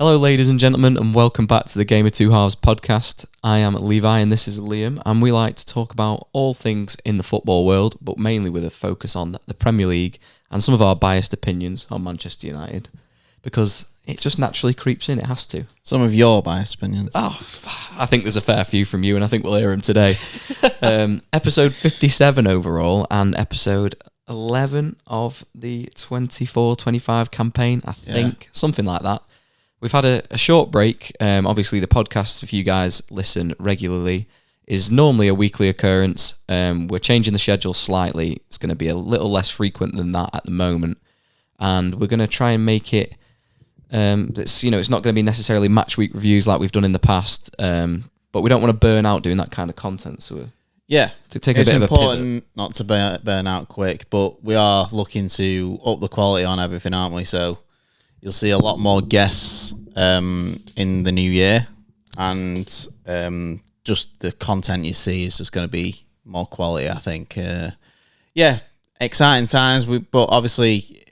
Hello, ladies and gentlemen, and welcome back to the Game of Two Halves podcast. I am Levi, and this is Liam, and we like to talk about all things in the football world, but mainly with a focus on the Premier League and some of our biased opinions on Manchester United, because it just naturally creeps in. It has to. Some of your biased opinions. Oh, I think there's a fair few from you, and I think we'll hear them today. Episode 57 overall, and episode 11 of the 24-25 campaign, I think, something like that. We've had a short break. Obviously, the podcast, if you guys listen regularly, is normally a weekly occurrence. We're changing the schedule slightly. It's going to be a little less frequent than that at the moment. And we're going to try and make it... it's not going to be necessarily match week reviews like we've done in the past. But we don't want to burn out doing that kind of content. So it's important not to burn out quick, but we are looking to up the quality on everything, aren't we? So... you'll see a lot more guests in the new year, and just the content you see is just going to be more quality, I think. Exciting times, but obviously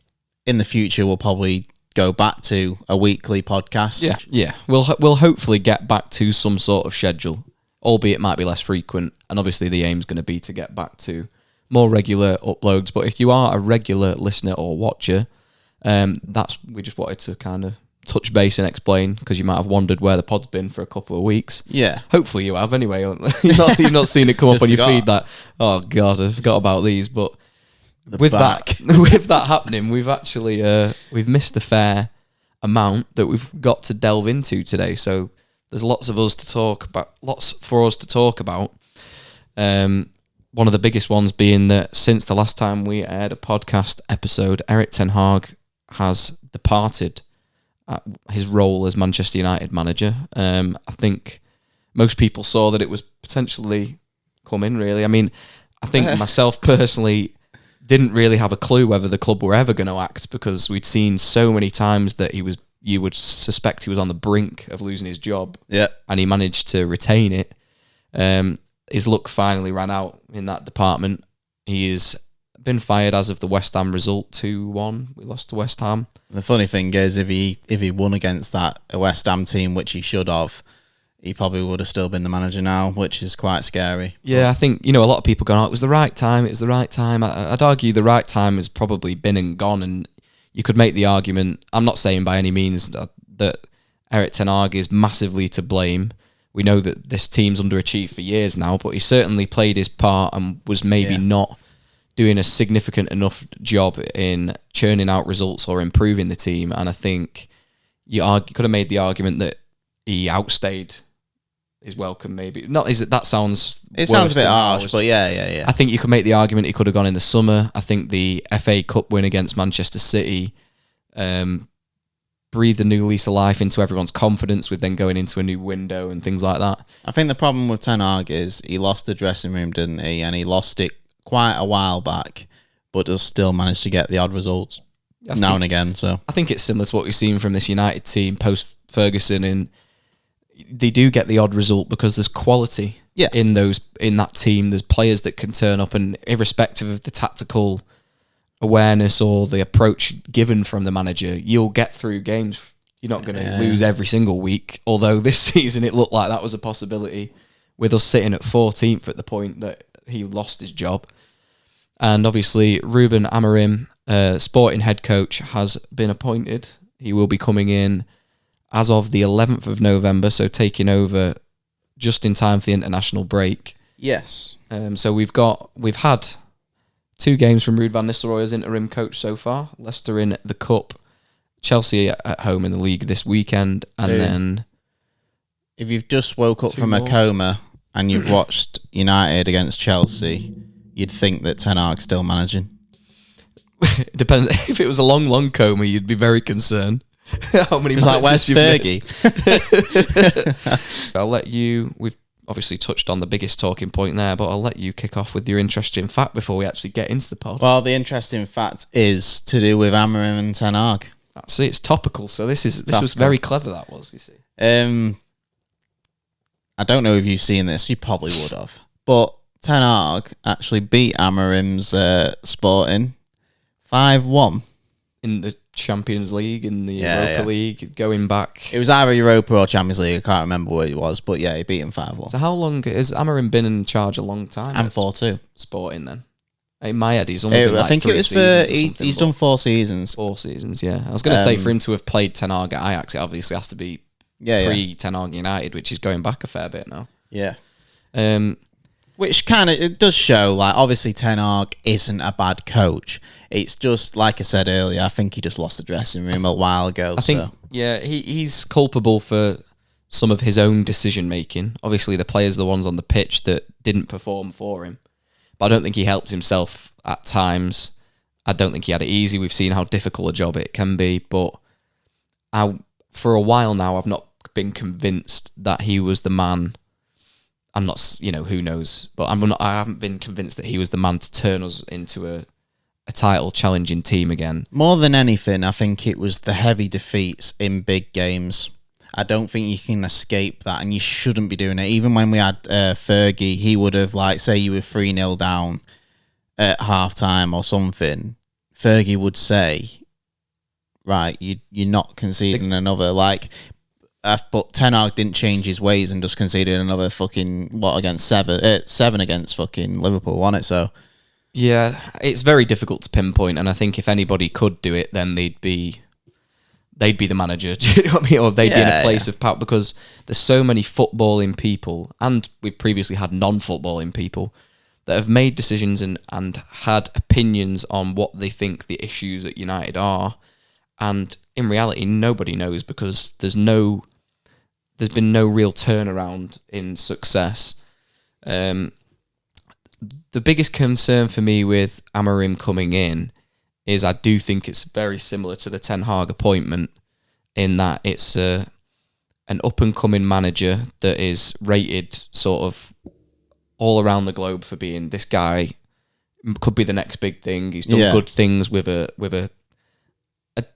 in the future we'll probably go back to a weekly podcast. Yeah. We'll hopefully get back to some sort of schedule, albeit it might be less frequent, and obviously the aim's going to be to get back to more regular uploads. But if you are a regular listener or watcher, we just wanted to kind of touch base and explain, because you might have wondered where the pod's been for a couple of weeks. Yeah. Hopefully you have anyway. You've not seen it come up on your feed that, oh God, I forgot about these. But with that happening, we've actually we've missed a fair amount that we've got to delve into today. So there's lots for us to talk about. One of the biggest ones being that since the last time we aired a podcast episode, Erik ten Hag has departed his role as Manchester United manager. I think most people saw that it was potentially coming, really. I mean, I think myself personally didn't really have a clue whether the club were ever going to act, because we'd seen so many times that you would suspect he was on the brink of losing his job. Yeah. And he managed to retain it. His luck finally ran out in that department. He has been fired as of the West Ham result, 2-1. We lost to West Ham. The funny thing is, if he won against that West Ham team, which he should have, he probably would have still been the manager now, which is quite scary. Yeah, I think, a lot of people going, it was the right time, I'd argue the right time has probably been and gone, and you could make the argument, I'm not saying by any means that Erik ten Hag is massively to blame. We know that this team's underachieved for years now, but he certainly played his part and was maybe not doing a significant enough job in churning out results or improving the team. And I think you could have made the argument that he outstayed his welcome, maybe. That sounds... It sounds a bit harsh, but yeah. I think you could make the argument he could have gone in the summer. I think the FA Cup win against Manchester City... breathed a new lease of life into everyone's confidence, with then going into a new window and things like that. I think the problem with Ten Hag is he lost the dressing room, didn't he? And he lost it quite a while back, but does still manage to get the odd results now and again. So I think it's similar to what we've seen from this United team post Ferguson, and they do get the odd result because there's quality in that team. There's players that can turn up, and irrespective of the tactical awareness or the approach given from the manager, you'll get through games. You're not going to lose every single week, although this season it looked like that was a possibility, with us sitting at 14th at the point that he lost his job. And obviously Ruben Amorim, sporting head coach, has been appointed. He will be coming in as of the 11th of November, so taking over just in time for the international break. Yes. So we've had 2 games from Ruud van Nistelrooy as interim coach so far. Leicester in the Cup, Chelsea at home in the league this weekend, and then... If you've just woke up from a coma and you've watched United against Chelsea, you'd think that Ten Hag's still managing. It depends. If it was a long coma, you'd be very concerned. How many matches where's Fergie? I'll let you... We've obviously touched on the biggest talking point there, but I'll let you kick off with your interesting fact before we actually get into the pod. Well, the interesting fact is to do with Amorim and Ten Hag. See, it's topical, so this was very clever, that was, you see. I don't know if you've seen this, you probably would have, but Ten Hag actually beat Amorim's Sporting 5-1. In the Champions League in the Europa League, going back. It was either Europa or Champions League. I can't remember what it was, but yeah, he beat him 5-1. So how long has Amorim been in charge? A long time. And 4-2. Sporting then. In my head, he's only been like I think 3 it was for he's done 4 seasons. 4 seasons, yeah. I was going to say for him to have played Ten Hag at Ajax, it obviously has to be pre-Ten Hag United, which is going back a fair bit now. Yeah. Which kind of it does show, like, obviously Ten Hag isn't a bad coach. It's just, like I said earlier, I think he just lost the dressing room a while ago. I think, he's culpable for some of his own decision making. Obviously, the players are the ones on the pitch that didn't perform for him. But I don't think he helped himself at times. I don't think he had it easy. We've seen how difficult a job it can be. But for a while now, I've not been convinced that he was the man. I'm not, who knows? But I haven't been convinced that he was the man to turn us into a title challenging team again. More than anything, I think it was the heavy defeats in big games. I don't think you can escape that, and you shouldn't be doing it. Even when we had Fergie, he would have, like, say you were 3-0 down at half-time or something, Fergie would say, right, you're not conceding another, like... But Ten Hag didn't change his ways and just conceded another fucking against 7 against fucking Liverpool, wasn't it? So yeah, it's very difficult to pinpoint, and I think if anybody could do it, then they'd be the manager. Do you know what I mean? Or they'd be in a place of power, because there's so many footballing people, and we've previously had non-footballing people that have made decisions and had opinions on what they think the issues at United are, and in reality, nobody knows, because there's been no real turnaround in success. The biggest concern for me with Amorim coming in is I do think it's very similar to the Ten Hag appointment, in that it's an up-and-coming manager that is rated sort of all around the globe for being, this guy could be the next big thing. He's done good things with a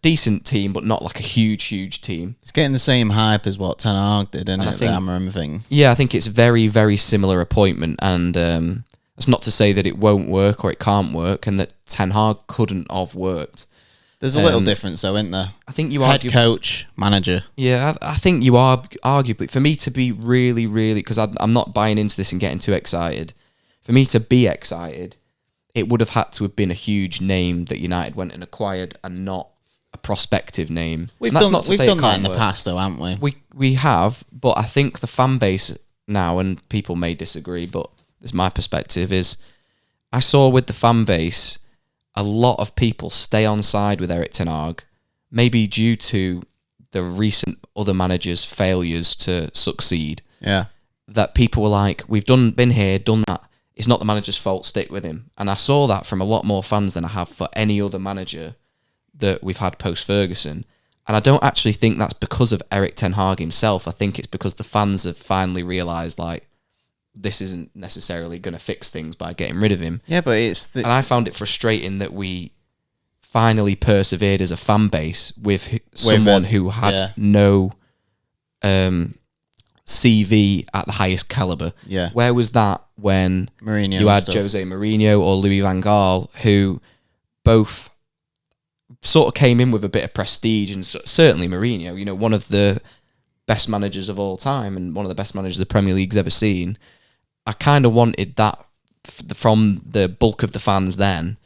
decent team, but not like a huge team. It's getting the same hype as what Ten Hag did, isn't it? The Amorim thing. Yeah, I think it's very, very similar appointment, and it's not to say that it won't work or it can't work, and that Ten Hag couldn't have worked. There's a little difference, though, isn't there? I think you head coach, manager. Yeah, I think you are arguably, for me to be really, really, because I'm not buying into this and getting too excited. For me to be excited, it would have had to have been a huge name that United went and acquired, and not a prospective name. We've done that in the past, though, haven't we? We have, but I think the fan base now, and people may disagree, but it's my perspective, is I saw with the fan base a lot of people stay on side with Erik ten Hag, maybe due to the recent other managers' failures to succeed. Yeah. That people were like, we've been here, done that. It's not the manager's fault, stick with him. And I saw that from a lot more fans than I have for any other manager that we've had post-Ferguson. And I don't actually think that's because of Erik ten Hag himself. I think it's because the fans have finally realised, like, this isn't necessarily going to fix things by getting rid of him. Yeah, but and I found it frustrating that we finally persevered as a fan base with someone who had no CV at the highest calibre. Yeah. Where was that when you had Jose Mourinho or Louis van Gaal, who both sort of came in with a bit of prestige, and certainly Mourinho, one of the best managers of all time and one of the best managers the Premier League's ever seen. I kind of wanted that from the bulk of the fans then.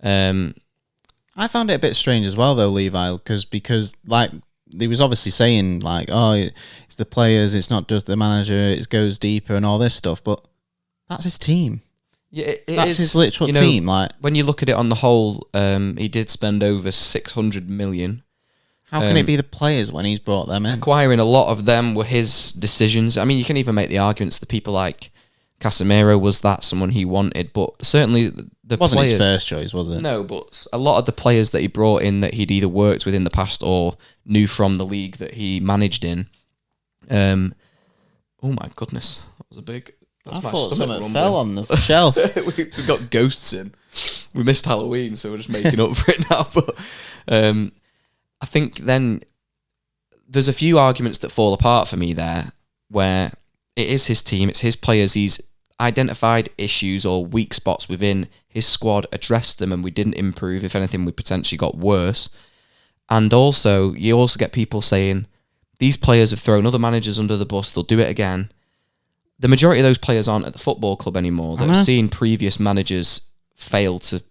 I found it a bit strange as well, though, Levi, because like he was obviously saying, like, oh, it's the players, it's not just the manager, it goes deeper and all this stuff, but that's his team. Yeah, that's his literal team. Like, when you look at it on the whole, he did spend over 600 million. How can it be the players when he's brought them in? Acquiring a lot of them were his decisions. I mean, you can even make the arguments that people like Casemiro, was that someone he wanted, but certainly it wasn't his first choice, was it? No, but a lot of the players that he brought in that he'd either worked with in the past or knew from the league that he managed in. Oh my goodness, that was a big. I thought something fell on the shelf. We've got ghosts in. We missed Halloween, so we're just making up for it now. But I think then there's a few arguments that fall apart for me there, where it is his team, it's his players, he's identified issues or weak spots within his squad, addressed them, and we didn't improve. If anything, we potentially got worse. And also, you also get people saying, these players have thrown other managers under the bus, they'll do it again. The majority of those players aren't at the football club anymore. They've seen previous managers fail to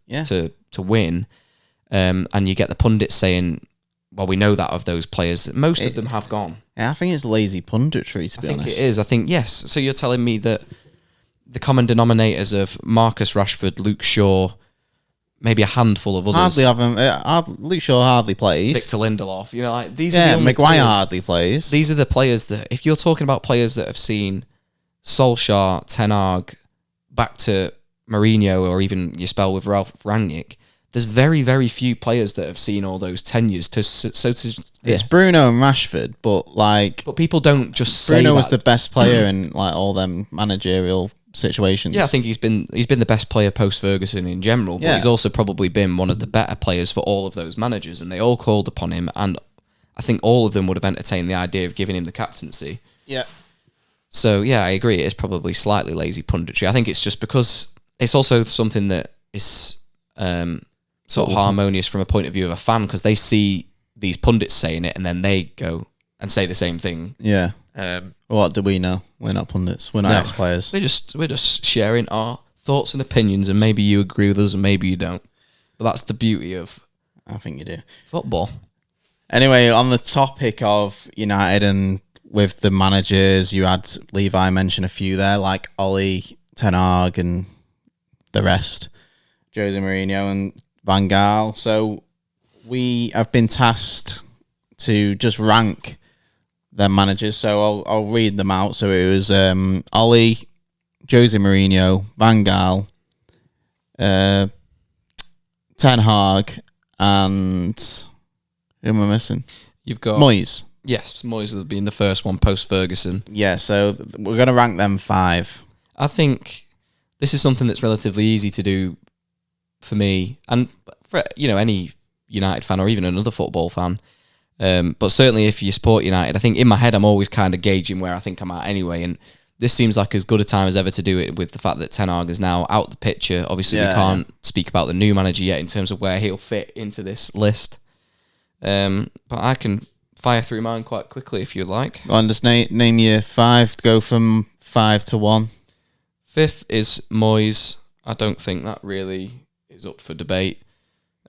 win. And you get the pundits saying, well, we know that of those players, that most of them have gone. Yeah, I think it's lazy punditry, to be honest. I think it is. I think, yes. So you're telling me that the common denominators of Marcus Rashford, Luke Shaw, maybe a handful of others. Luke Shaw hardly plays. Victor Lindelof. You know, like, these are the only Maguire players. hardly plays. These are the players that, if you're talking about players that have seen Solskjaer, Ten Hag, back to Mourinho, or even your spell with Ralph Rangnick, there's very, very few players that have seen all those tenures. It's Bruno and Rashford, but people don't just say Bruno was the best player in like all them managerial situations. Yeah, I think he's been the best player post Ferguson in general, but he's also probably been one of the better players for all of those managers, and they all called upon him, and I think all of them would have entertained the idea of giving him the captaincy. Yeah. So yeah, I agree. It's probably slightly lazy punditry. I think it's just because it's also something that is sort of harmonious from a point of view of a fan, because they see these pundits saying it and then they go and say the same thing. Yeah. What do we know? We're not pundits. We're not ex-players. We're just sharing our thoughts and opinions, and maybe you agree with us and maybe you don't. But that's the beauty of, I think you do, football. Anyway, on the topic of United and with the managers, you had Levi mention a few there, like Ollie, Ten Hag, and the rest, Jose Mourinho and Van Gaal. So we have been tasked to just rank their managers. So I'll read them out. So it was Ollie, Jose Mourinho, Van Gaal, Ten Hag, and who am I missing? You've got Moyes. Yes, Moyes will be in the first one post Ferguson. Yeah, so we're going to rank them 5. I think this is something that's relatively easy to do for me, and for any United fan or even another football fan. But certainly if you support United, I think in my head I'm always kind of gauging where I think I'm at anyway, and this seems like as good a time as ever to do it with the fact that Ten Hag is now out the picture. Obviously, we can't speak about the new manager yet in terms of where he'll fit into this list. But I can fire through mine quite quickly if you like. Go on, just name your 5. Go from 5 to 1. 5th is Moyes. I don't think that really is up for debate.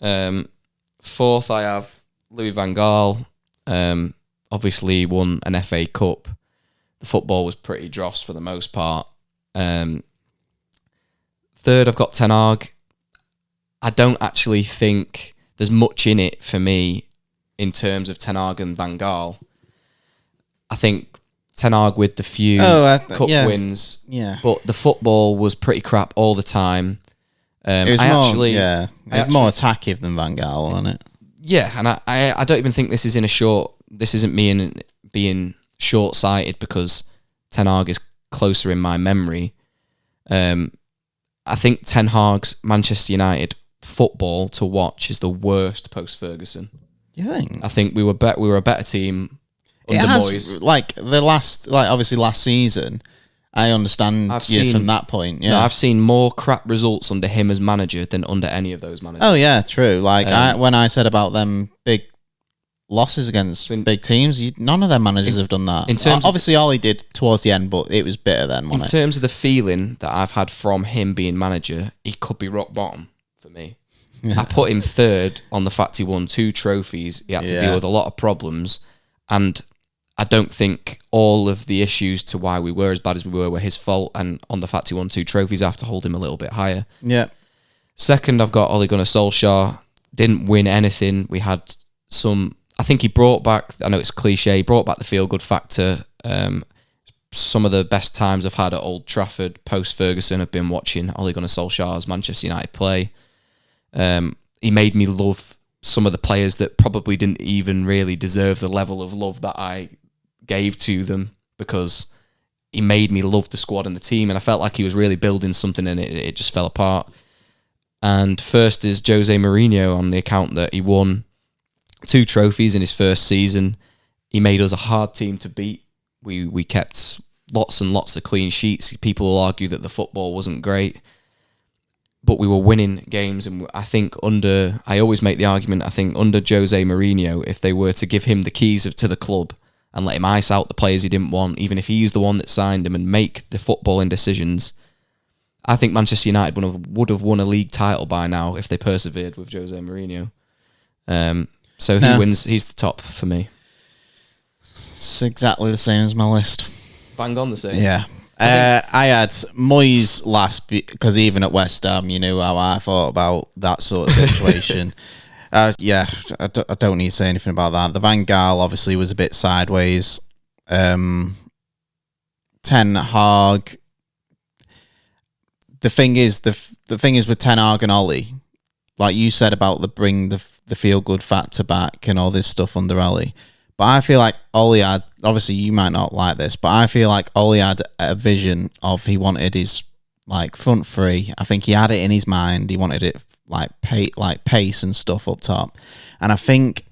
4th, I have Louis van Gaal. Obviously, won an FA Cup. The football was pretty dross for the most part. 3rd, I've got Ten Hag. I don't actually think there's much in it for me in terms of Ten Hag and Van Gaal. I think Ten Hag with the few cup wins, but the football was pretty crap all the time. It was more attackive than Van Gaal, wasn't it? Yeah, and I don't even think this isn't me being short-sighted because Ten Hag is closer in my memory. I think Ten Hag's Manchester United football to watch is the worst post-Ferguson. You think? I think we were a better team under Moyes. Obviously last season, I understand from that point. Yeah, no, I've seen more crap results under him as manager than under any of those managers. Oh yeah, true. When I said about them big losses against big teams, none of their managers have done that. Obviously, Ollie did towards the end, but it was bitter then. In terms of the feeling that I've had from him being manager, he could be rock bottom for me. Yeah. I put him 3rd on the fact he won 2 trophies. He had to deal with a lot of problems, and I don't think all of the issues to why we were as bad as we were his fault. And on the fact he won 2 trophies, I have to hold him a little bit higher. Yeah. 2nd, I've got Ole Gunnar Solskjaer. Didn't win anything. We had some. I think he brought back. I know it's cliche. He brought back the feel-good factor. Some of the best times I've had at Old Trafford post Ferguson have been watching Ole Gunnar Solskjaer's Manchester United play. He made me love some of the players that probably didn't even really deserve the level of love that I gave to them, because he made me love the squad and the team, and I felt like he was really building something, and it just fell apart. And 1st is Jose Mourinho, on the account that he won 2 trophies in his first season. He made us a hard team to beat. We kept lots and lots of clean sheets. People will argue that the football wasn't great. but we were winning games, and I think I always make the argument, I think under Jose Mourinho, if they were to give him the keys to the club and let him ice out the players he didn't want, even if he's the one that signed him, and make the footballing decisions, I think Manchester United would have won a league title by now if they persevered with Jose Mourinho. So he wins. He's the top for me. It's exactly the same as my list. Bang on the same. Yeah. I had Moyes last because even at West Ham, you knew how I thought about that sort of situation. I don't need to say anything about that. The Van Gaal obviously was a bit sideways. Ten Hag. The thing is with Ten Hag and Ollie, like you said about bring the feel good factor back and all this stuff under Ollie. But I feel like Ollie had, obviously you might not like this, but I feel like Ollie had a vision of he wanted his like front three. I think he had it in his mind. He wanted it like pace and stuff up top. And I think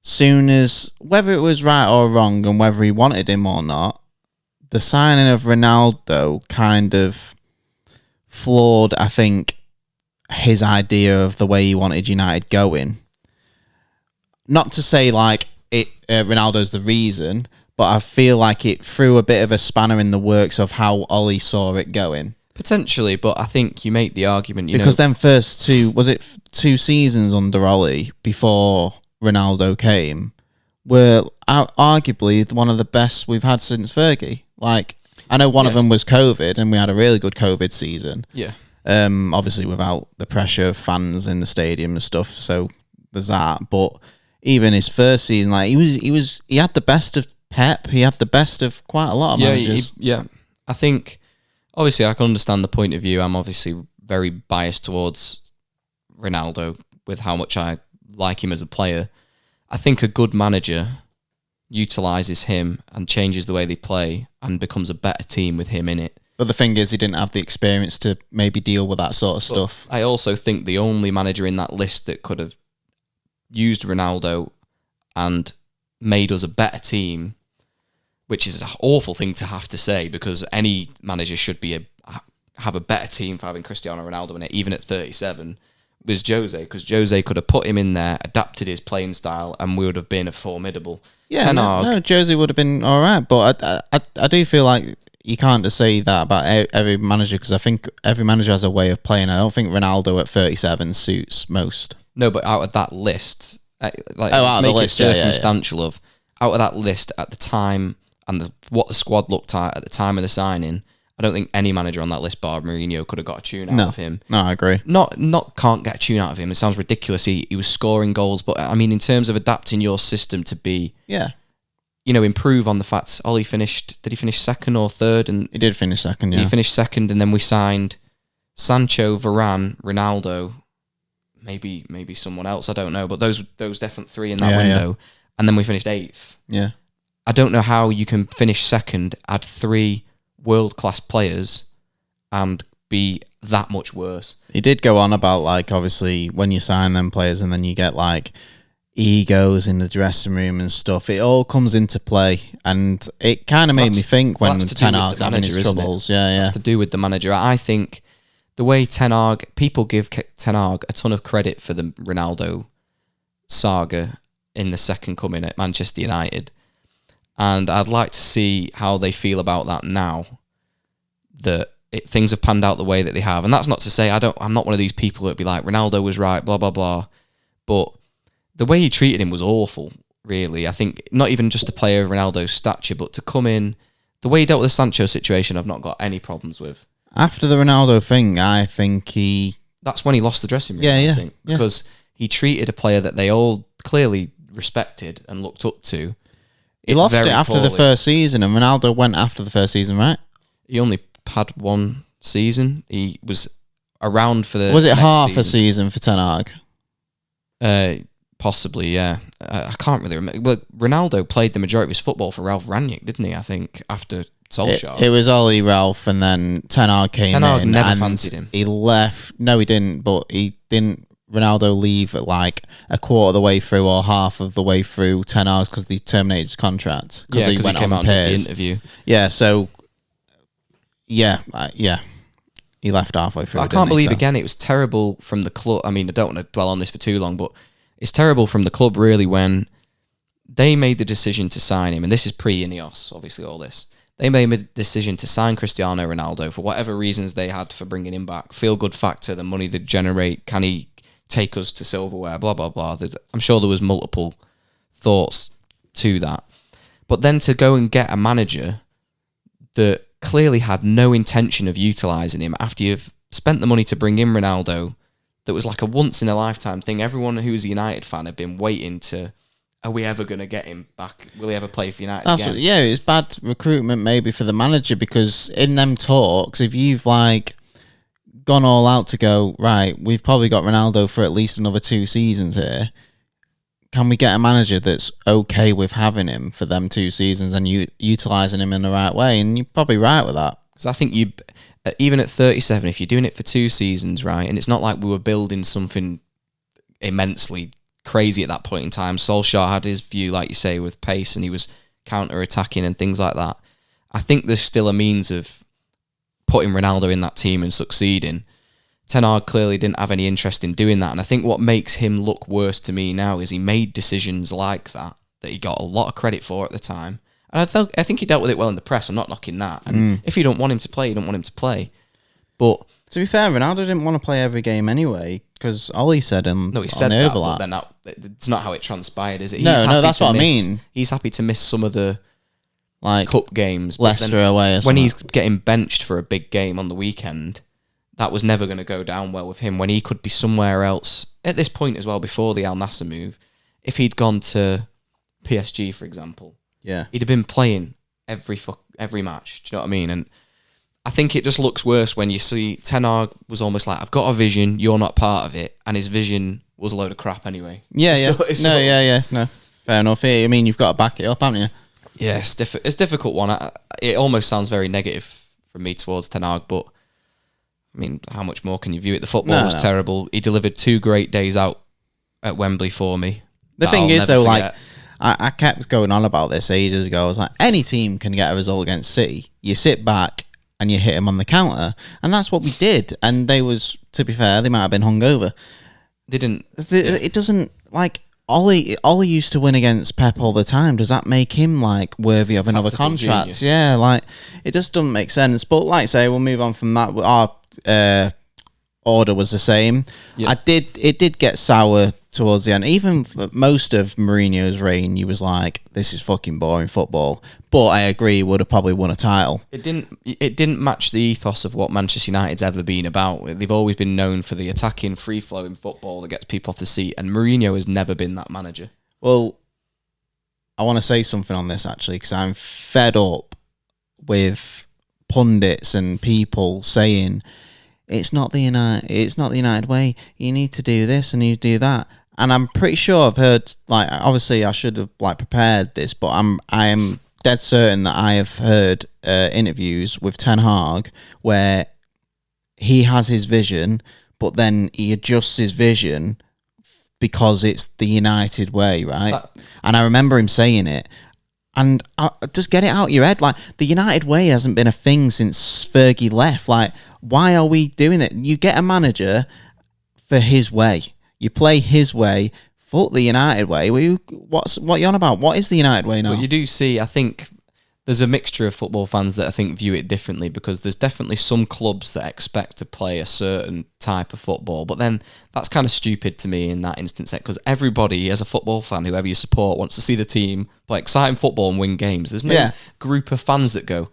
soon as, whether it was right or wrong and whether he wanted him or not, the signing of Ronaldo kind of flawed, I think, his idea of the way he wanted United going. Not to say like Ronaldo's the reason, but I feel like it threw a bit of a spanner in the works of how Ollie saw it going. Potentially, but I think you make the argument, because them first two seasons under Ollie before Ronaldo came were arguably one of the best we've had since Fergie. Like, I know one of them was COVID, and we had a really good COVID season. Yeah. Obviously without the pressure of fans in the stadium and stuff, so there's that. But even his first season, like he had the best of Pep. He had the best of quite a lot of managers. I think obviously I can understand the point of view. I'm obviously very biased towards Ronaldo with how much I like him as a player. I think a good manager utilises him and changes the way they play and becomes a better team with him in it. But the thing is, he didn't have the experience to maybe deal with that sort of stuff. I also think the only manager in that list that could have used Ronaldo and made us a better team, which is an awful thing to have to say, because any manager should have a better team for having Cristiano Ronaldo in it, even at 37, was Jose, because Jose could have put him in there, adapted his playing style, and we would have been a formidable. Yeah, no, Jose would have been all right, but I do feel like you can't just say that about every manager, because I think every manager has a way of playing. I don't think Ronaldo at 37 suits most. No, but out of that list, out of the list, circumstantial of out of that list at the time and what the squad looked at the time of the signing, I don't think any manager on that list, bar Mourinho, could have got a tune out of him. No, I agree. Not can't get a tune out of him. It sounds ridiculous. He was scoring goals, but I mean, in terms of adapting your system to be, improve on the facts. Ollie did he finish second or third? And he did finish second. Yeah, he finished second, and then we signed Sancho, Varane, Ronaldo. Maybe someone else, I don't know, but those definite three in that window, and then we finished 8th. Yeah, I don't know how you can finish second, add 3 world-class players, and be that much worse. He did go on about, like, obviously when you sign them players and then you get like egos in the dressing room and stuff, it all comes into play, and it kind of made me think when Ten Hag's having his troubles. That's to do with the manager. I think the way Ten Hag, people give Ten Hag a ton of credit for the Ronaldo saga in the second coming at Manchester United. And I'd like to see how they feel about that now that things have panned out the way that they have. And that's not to say I'm not one of these people that'd be like, Ronaldo was right, blah, blah, blah. But the way he treated him was awful, really. I think not even just a player of Ronaldo's stature, but to come in, the way he dealt with the Sancho situation, I've not got any problems with. After the Ronaldo thing, I think that's when he lost the dressing room, I think. Because he treated a player that they all clearly respected and looked up to. He lost it after the first season, and Ronaldo went after the first season, right? He only had one season. He was around for the Was it half a season for Ten Hag? Possibly, yeah. I can't really remember. But Ronaldo played the majority of his football for Ralph Rangnick, didn't he, I think, after Solskjaer? It was Ollie, Ralph, and then Ten Hag came in. Ten Hag never fancied him. He left. No, he didn't, but he didn't. Ronaldo leave at like a quarter of the way through or half of the way through Ten Hag's because he terminated his contract. Because he came out and did the interview. Yeah, so, yeah. he left halfway through. I can't believe again it was terrible from the club. I mean, I don't want to dwell on this for too long, but it's terrible from the club really when they made the decision to sign him, and this is pre-Ineos, obviously all this. They made a decision to sign Cristiano Ronaldo for whatever reasons they had for bringing him back. Feel-good factor, the money they generate, can he take us to silverware, blah, blah, blah. I'm sure there was multiple thoughts to that. But then to go and get a manager that clearly had no intention of utilising him after you've spent the money to bring in Ronaldo, that was like a once-in-a-lifetime thing. Everyone who was a United fan had been waiting to, are we ever going to get him back? Will he ever play for United again? Yeah, it's bad recruitment maybe for the manager, because in them talks, if you've like gone all out to go, right, we've probably got Ronaldo for at least another 2 seasons here, can we get a manager that's okay with having him for them 2 seasons and utilising him in the right way? And you're probably right with that. Because I think you, even at 37, if you're doing it for 2 seasons, right, and it's not like we were building something immensely crazy at that point in time. Solskjaer had his view, like you say, with pace, and he was counter-attacking and things like that. I think there's still a means of putting Ronaldo in that team and succeeding. Ten Hag clearly didn't have any interest in doing that, and I think what makes him look worse to me now is he made decisions like that he got a lot of credit for at the time. And I think he dealt with it well in the press. I'm not knocking that. And if you don't want him to play, you don't want him to play. But to be fair, Ronaldo didn't want to play every game anyway, because Ollie said him. No, he said that, but then it's not how it transpired, is it? No, that's what I mean. He's happy to miss some of the cup games. Leicester away or something. When he's getting benched for a big game on the weekend, that was never going to go down well with him when he could be somewhere else. At this point as well, before the Al Nassr move, if he'd gone to PSG, for example, he'd have been playing every match. Do you know what I mean? And I think it just looks worse when you see Ten Hag was almost like, I've got a vision, you're not part of it, and his vision was a load of crap anyway. No, fair enough. I mean, you've got to back it up, haven't you? Yeah, it's a difficult one. It almost sounds very negative from me towards Ten Hag, but I mean, how much more can you view it? The football was terrible. He delivered 2 great days out at Wembley for me. The thing is, though, forget. I kept going on about this ages ago. I was like, any team can get a result against City. You sit back and you hit them on the counter, and that's what we did. And to be fair, they might have been hungover. They didn't. It doesn't, like, Ollie used to win against Pep all the time. Does that make him, like, worthy of another contract? Genius. Yeah, like, it just doesn't make sense. But, like I say, we'll move on from that. Our order was the same. Yep. It did get sour towards the end. Even for most of Mourinho's reign, he was like, this is fucking boring football. But I agree, he would have probably won a title. It didn't match the ethos of what Manchester United's ever been about. They've always been known for the attacking, free-flowing football that gets people off the seat, and Mourinho has never been that manager. Well, I want to say something on this, actually, because I'm fed up with pundits and people saying, it's not the United way. You need to do this and you do that. And I'm pretty sure I've heard, like, obviously I should have prepared this, but I am dead certain that I have heard interviews with Ten Hag where he has his vision, but then he adjusts his vision because it's the United way, right? And I remember him saying it. And just get it out of your head. Like, the United way hasn't been a thing since Fergie left. Like, why are we doing it? You get a manager for his way. You play his way. Fuck the United way. What are you on about? What is the United way now? But you do see, I think, there's a mixture of football fans that I think view it differently, because there's definitely some clubs that expect to play a certain type of football, but then that's kind of stupid to me in that instance, because everybody, as a football fan, whoever you support, wants to see the team play exciting football and win games. There's no group of fans that go,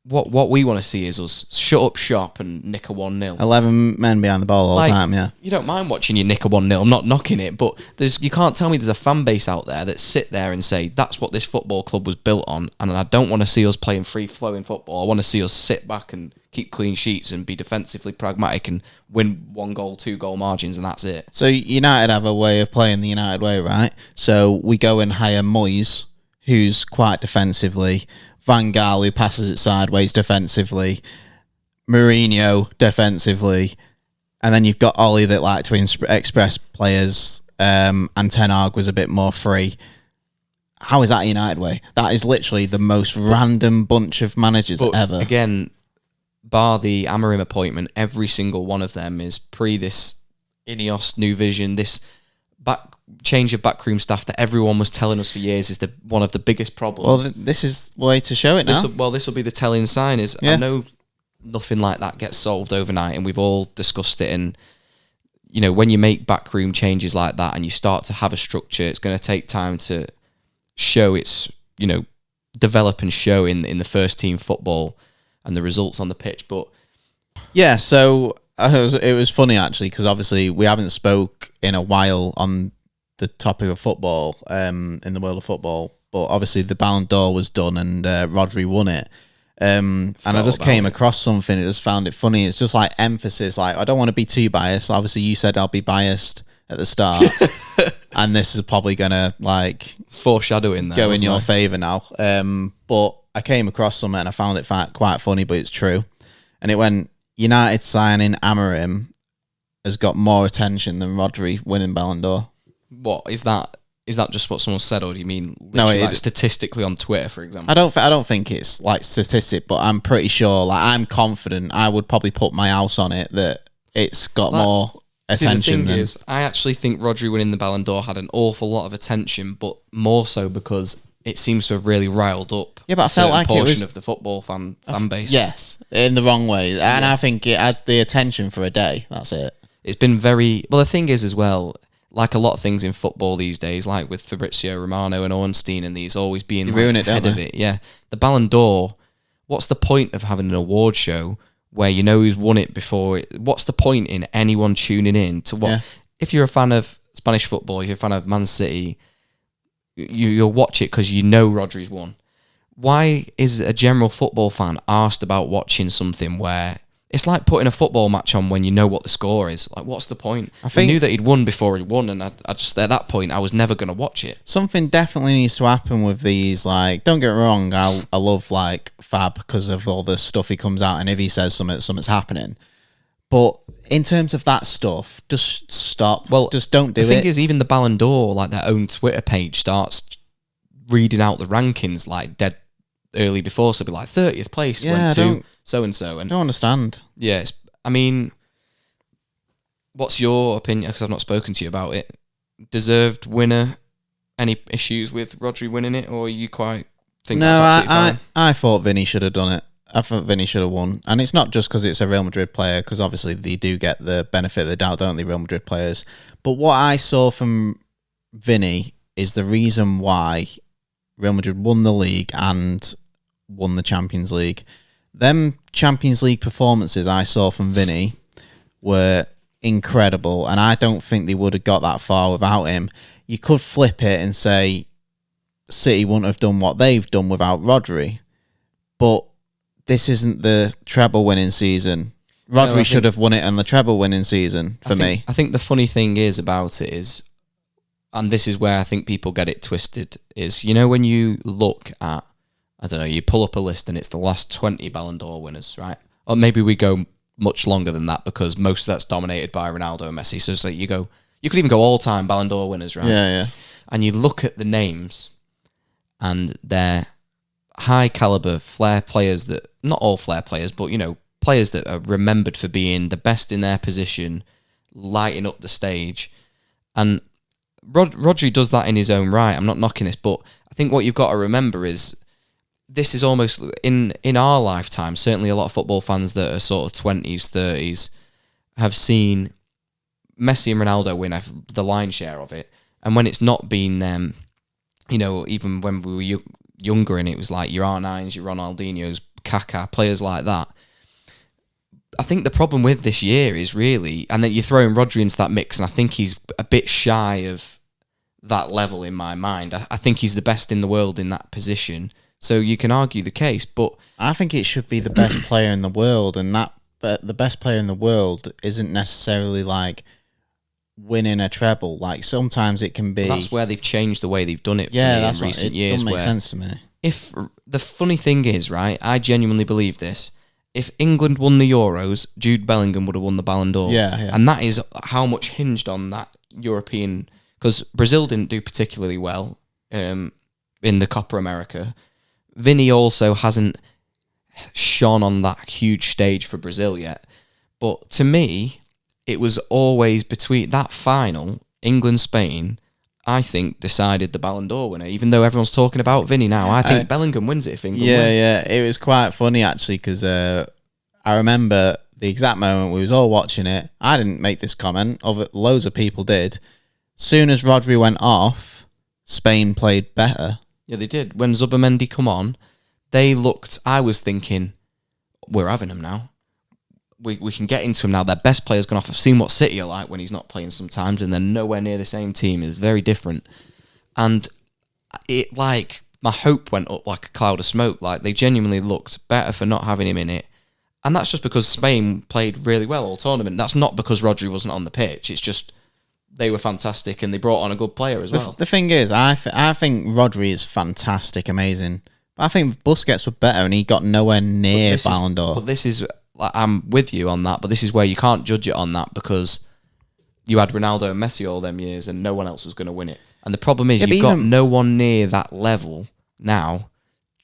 what we want to see is us shut up shop and nick a 1-0. 11 men behind the ball all the time, yeah. You don't mind watching you nick a 1-0. I'm not knocking it, but you can't tell me there's a fan base out there that sit there and say, that's what this football club was built on, and I don't want to see us playing free-flowing football. I want to see us sit back and keep clean sheets and be defensively pragmatic and win 1-goal, 2-goal margins, and that's it. So United have a way of playing the United way, right? So we go and hire Moyes, who's quite defensively, Van Gaal, who passes it sideways defensively, Mourinho defensively, and then you've got Ollie that like to express players, and Ten Hag was a bit more free. How is that a United way? That is literally the most random bunch of managers ever. Again, bar the Amorim appointment, every single one of them is pre this Ineos new vision, this change of backroom staff that everyone was telling us for years is one of the biggest problems. Well, this is the way to show it now. This will be the telling sign. I know nothing like that gets solved overnight, and we've all discussed it. And when you make backroom changes like that, and you start to have a structure, it's going to take time to show its develop and show in the first team football and the results on the pitch. But yeah, so it was funny actually, because obviously we haven't spoke in a while on the topic of football, in the world of football, but obviously the Ballon d'Or was done and Rodri won it. And I just came across something. I just found it funny. It's just like emphasis. Like, I don't want to be too biased. Obviously, you said I'll be biased at the start, and this is probably gonna like foreshadowing that go in your favour now. But I came across something and I found it quite funny, but it's true. And it went, United signing Amorim has got more attention than Rodri winning Ballon d'Or. What is that? Is that just what someone said, or do you mean like statistically on Twitter, for example? I don't think it's like statistic, but I'm pretty sure. Like, I'm confident. I would probably put my house on it that it's got more attention. The thing is, I actually think Rodri winning the Ballon d'Or had an awful lot of attention, but more so because it seems to have really riled up. Yeah, but I felt like portion it was of the football fan base. Yes, in the wrong way, and I think it had the attention for a day. That's it. It's been very well. The thing is, as well, like a lot of things in football these days, like with Fabrizio Romano and Ornstein and these always being ahead of it. Yeah, the Ballon d'Or. What's the point of having an award show where you know who's won it before? What's the point in anyone tuning in to what? Yeah. If you're a fan of Spanish football, if you're a fan of Man City, you'll watch it because you know Rodri's won. Why is a general football fan asked about watching something where it's like putting a football match on when you know what the score is? Like, what's the point? I knew that he'd won before he won, and I just, at that point, I was never going to watch it. Something definitely needs to happen with these. Like, don't get me wrong, I love like Fab because of all the stuff he comes out, and if he says something's happening. But in terms of that stuff, just stop. Well, just don't do it. The thing is, even the Ballon d'Or, like their own Twitter page, starts reading out the rankings like dead early before, so it'll be like 30th place went to so-and-so. And I don't understand. Yes, I mean, what's your opinion? Because I've not spoken to you about it. Deserved winner? Any issues with Rodri winning it, or you quite think that's absolutely fine? I thought Vinny should have done it. I thought Vinny should have won. And it's not just because it's a Real Madrid player, because obviously they do get the benefit of the doubt, don't they, Real Madrid players? But what I saw from Vinny is the reason why Real Madrid won the league and won the Champions League. Them Champions League performances I saw from Vinny were incredible, and I don't think they would have got that far without him. You could flip it and say City wouldn't have done what they've done without Rodri, but this isn't the treble winning season. Rodri should have won it in the treble winning season for me. I think the funny thing is about it is, and this is where I think people get it twisted, is, when you look at, I don't know, you pull up a list and it's the last 20 Ballon d'Or winners, right? Or maybe we go much longer than that because most of that's dominated by Ronaldo and Messi. So it's like you could even go all-time Ballon d'Or winners, right? Yeah. And you look at the names and they're high-caliber flair players that, not all flair players, but, players that are remembered for being the best in their position, lighting up the stage. And Rodri does that in his own right. I'm not knocking this, but I think what you've got to remember is this is almost, in our lifetime, certainly a lot of football fans that are sort of 20s, 30s, have seen Messi and Ronaldo win the lion's share of it. And when it's not been them, even when we were younger and it was like your R9s, your Ronaldinhos, Kaká, players like that. I think the problem with this year is really, and then you're throwing Rodri into that mix, and I think he's a bit shy of that level in my mind. I think he's the best in the world in that position. So you can argue the case, but I think it should be the best player in the world, and the best player in the world isn't necessarily like winning a treble. Like, sometimes it can be. Well, that's where they've changed the way they've done it in recent years. It doesn't make sense to me. If the funny thing is, right, I genuinely believe this. If England won the Euros, Jude Bellingham would have won the Ballon d'Or. Yeah. And that is how much hinged on that European, because Brazil didn't do particularly well in the Copa America. Vinny also hasn't shone on that huge stage for Brazil yet. But to me, it was always between that final, England-Spain, I think, decided the Ballon d'Or winner. Even though everyone's talking about Vinny now, I think Bellingham wins it if England win. Yeah. It was quite funny, actually, because I remember the exact moment we was all watching it. I didn't make this comment. Loads of people did. Soon as Rodri went off, Spain played better. Yeah, they did. When Zubimendi come on, they looked... I was thinking, we're having him now. We can get into him now. Their best player's gone off. I've seen what City are like when he's not playing sometimes, and they're nowhere near the same team. It's very different. And it, like, my hope went up like a cloud of smoke. Like, they genuinely looked better for not having him in it. And that's just because Spain played really well all tournament. That's not because Rodri wasn't on the pitch. It's just they were fantastic and they brought on a good player as well. The thing is, I think Rodri is fantastic, amazing. But I think Busquets was better and he got nowhere near Ballon d'Or. But this is, I'm with you on that, but this is where you can't judge it on that because you had Ronaldo and Messi all them years and no one else was going to win it. And the problem is you've got no one near that level now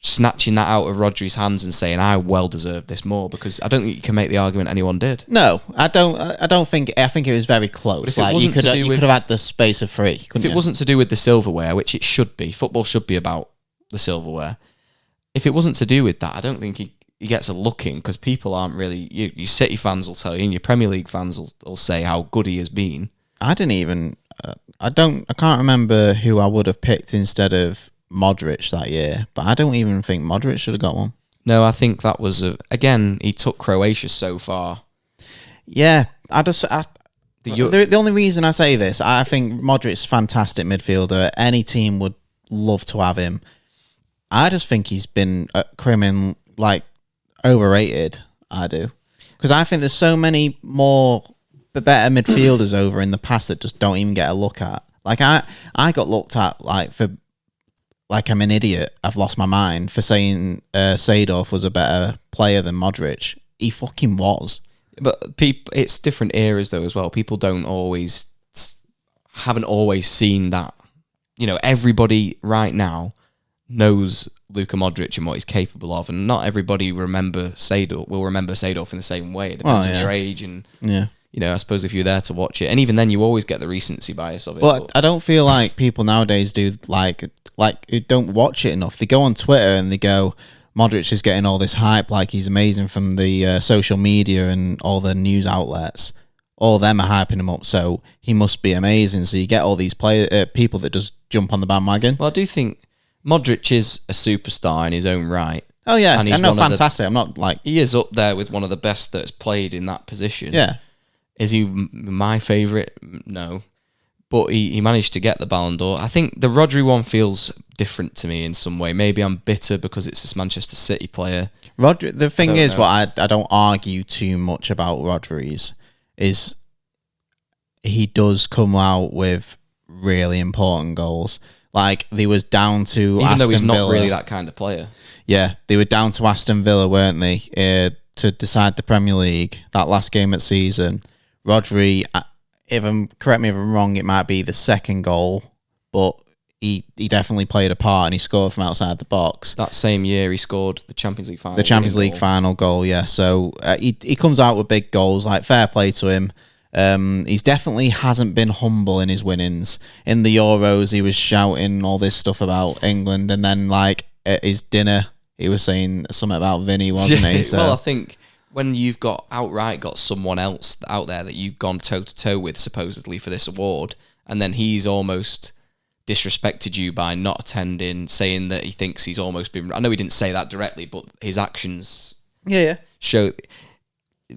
snatching that out of Rodri's hands and saying, I well deserve this more, because I don't think you can make the argument anyone did. No, I don't think. I think it was very close. Like you could have had the space of three. If it wasn't to do with the silverware, which it should be, football should be about the silverware. If it wasn't to do with that, I don't think he gets a look in, because people aren't really. Your City fans will tell you, and your Premier League fans will say how good he has been. I didn't even. I can't remember who I would have picked instead of Modric that year, but I don't even think Modric should have got one. No, I think that was again, he took Croatia so far. Yeah, the only reason I say this, I think Modric's fantastic midfielder. Any team would love to have him. I just think he's been criminal, like overrated. I do, because I think there's so many more better midfielders over in the past that just don't even get a look at. Like I got looked at like I'm an idiot. I've lost my mind for saying Seedorf was a better player than Modric. He fucking was. But it's different eras though as well. People haven't always seen that. You know, everybody right now knows Luka Modric and what he's capable of, and not everybody will remember Seedorf in the same way. It depends on your age and you know, I suppose if you're there to watch it, and even then, you always get the recency bias of it. But I don't feel like people nowadays do like who don't watch it enough. They go on Twitter and they go, Modric is getting all this hype, like he's amazing from the social media and all the news outlets. All them are hyping him up, so he must be amazing. So you get all these people that just jump on the bandwagon. Well, I do think Modric is a superstar in his own right. Oh yeah, and he's fantastic. I'm not like he is up there with one of the best that's played in that position. Yeah. Is he my favourite? No. But he managed to get the Ballon d'Or. I think the Rodri one feels different to me in some way. Maybe I'm bitter because it's this Manchester City player. Rodri. The thing is, what I don't argue too much about Rodri's is he does come out with really important goals. Like, they was down to Even though he's not Villa. really that kind of player. Yeah, they were down to Aston Villa, weren't they, to decide the Premier League, that last game of the season. Rodri, correct me if I'm wrong, it might be the second goal, but he definitely played a part and he scored from outside the box. That same year, he scored the Champions League final. The Champions League final goal, yeah. So he comes out with big goals, like fair play to him. He's definitely hasn't been humble in his winnings. In the Euros, he was shouting all this stuff about England, and then like at his dinner, he was saying something about Vinny, wasn't he? So, well, I think when you've got someone else out there that you've gone toe to toe with supposedly for this award, and then he's almost disrespected you by not attending, saying that he thinks he's almost been. I know he didn't say that directly, but his actions, show.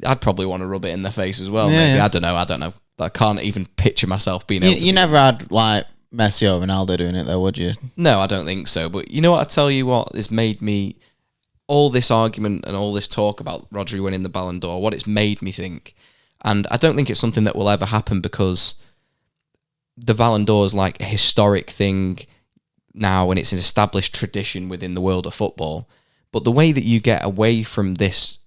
I'd probably want to rub it in their face as well. Maybe I don't know. I can't even picture myself being able to. You never had like Messi or Ronaldo doing it though, would you? No, I don't think so. But you know what? I tell you what, it's made me. All this argument and all this talk about Rodri winning the Ballon d'Or, what it's made me think, and I don't think it's something that will ever happen because the Ballon d'Or is like a historic thing now and it's an established tradition within the world of football. But the way that you get away from this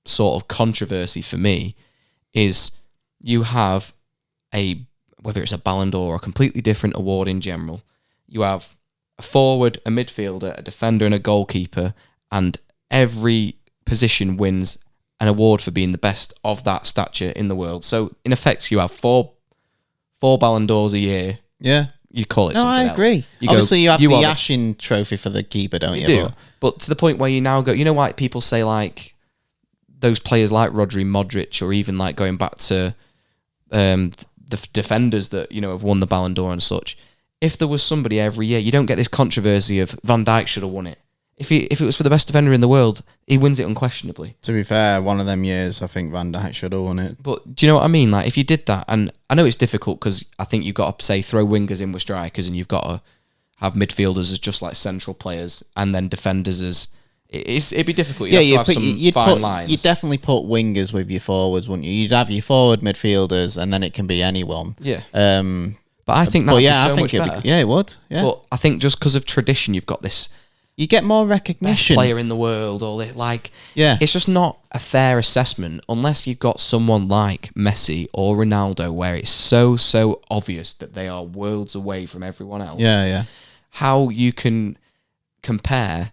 sort of controversy for me is you have whether it's a Ballon d'Or or a completely different award in general, you have a forward, a midfielder, a defender and a goalkeeper, and every position wins an award for being the best of that stature in the world. So in effect, you have four Ballon d'Ors a year. Yeah. You call it no, something I agree. else. Obviously, you have the Yashin trophy for the keeper, don't you? Do. But to the point where you now go, you know, like people say, like those players like Rodri, Modric, or even like going back to the defenders that, you know, have won the Ballon d'Or and such. If there was somebody every year, you don't get this controversy of Van Dijk should have won it. If it was for the best defender in the world, he wins it unquestionably. To be fair, one of them years, I think Van Dijk should have won it. But do you know what I mean? Like, if you did that, and I know it's difficult because I think you've got to, say, throw wingers in with strikers, and you've got to have midfielders as just like central players, and then defenders as... It'd be difficult. You'd definitely put wingers with your forwards, wouldn't you? You'd have your forward midfielders, and then it can be anyone. Yeah. But I think that would be so much better. It would. Yeah. But I think just because of tradition, you've got this... You get more recognition. Best player in the world, yeah. It's just not a fair assessment unless you've got someone like Messi or Ronaldo, where it's so obvious that they are worlds away from everyone else. Yeah. How you can compare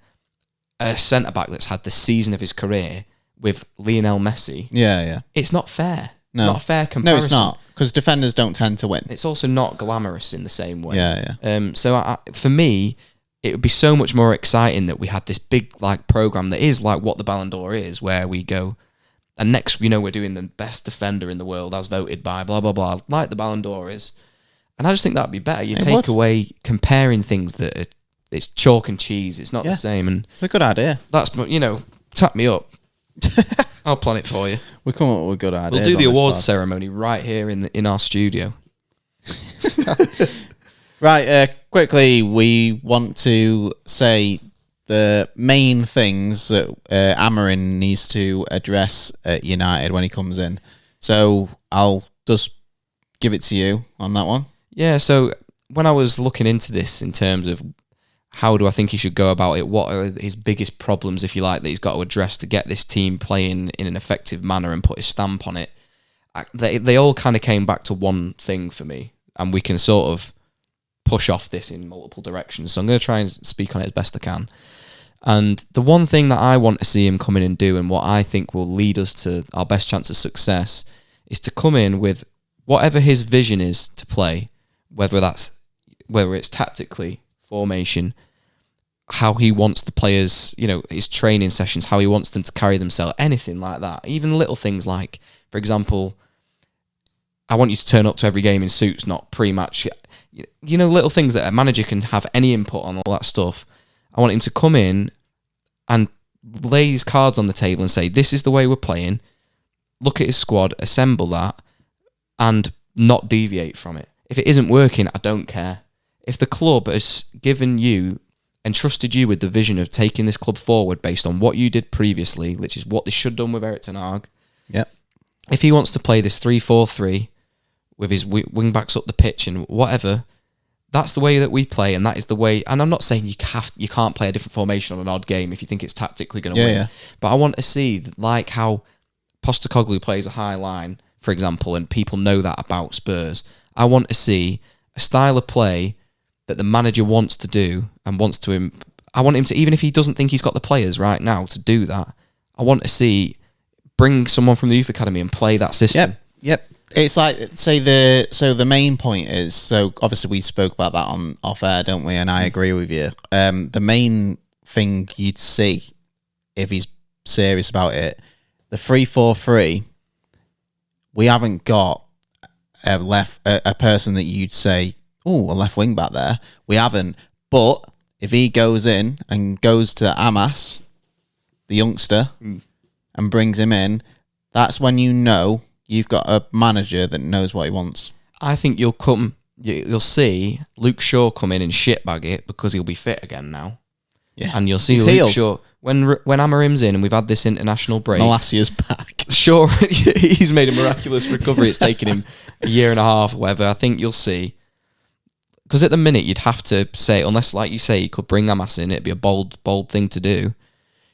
a centre back that's had the season of his career with Lionel Messi? Yeah. It's not fair. No. Not a fair comparison. No, it's not, because defenders don't tend to win. It's also not glamorous in the same way. Yeah. So for me, it would be so much more exciting that we had this big like program that is like what the Ballon d'Or is, where we go, and next, you know, we're doing the best defender in the world as voted by blah blah blah, like the Ballon d'Or is. And I just think that'd be better. You take away comparing things that it's chalk and cheese. It's not the same, and it's a good idea. That's, you know, tap me up. I'll plan it for you. We come up with good ideas. We'll do the awards ceremony right here in our studio. Right, quickly, we want to say the main things that Amorim needs to address at United when he comes in. So I'll just give it to you on that one. Yeah, so when I was looking into this in terms of how do I think he should go about it, what are his biggest problems, if you like, that he's got to address to get this team playing in an effective manner and put his stamp on it, they all kind of came back to one thing for me, and we can sort of push off this in multiple directions. So I'm going to try and speak on it as best I can. And the one thing that I want to see him come in and do, and what I think will lead us to our best chance of success, is to come in with whatever his vision is to play, whether it's tactically, formation, how he wants the players, you know, his training sessions, how he wants them to carry themselves, anything like that. Even little things like, for example, I want you to turn up to every game in suits, not pre-match. You know, little things that a manager can have any input on, all that stuff. I want him to come in and lay his cards on the table and say, this is the way we're playing. Look at his squad, assemble that, and not deviate from it. If it isn't working, I don't care. If the club has given you and trusted you with the vision of taking this club forward based on what you did previously, which is what they should have done with Erik ten Hag. Yep. If he wants to play this 3-4-3 with his wing backs up the pitch and whatever, that's the way that we play, and that is the way. And I'm not saying you can't play a different formation on an odd game if you think it's tactically going to win. Yeah. But I want to see, like how Postecoglou plays a high line, for example, and people know that about Spurs. I want to see a style of play that the manager wants to do and wants to. I want him to, even if he doesn't think he's got the players right now to do that, I want to see bring someone from the youth academy and play that system. Yep. It's like, the main point is, so obviously we spoke about that on off air, don't we? And I agree with you. The main thing you'd see if he's serious about it, the 3-4-3, we haven't got a person that you'd say, oh, a left wing back there. We haven't. But if he goes in and goes to Amas, the youngster, and brings him in, that's when you know you've got a manager that knows what he wants. I think you'll see Luke Shaw come in and shitbag it because he'll be fit again now. Yeah. And you'll see Luke Shaw, when Amorim's in and we've had this international break. Malassia's back. Sure, he's made a miraculous recovery. It's taken him a year and a half or whatever. I think you'll see. Because at the minute, you'd have to say, unless, like you say, you could bring Amas in, it'd be a bold thing to do.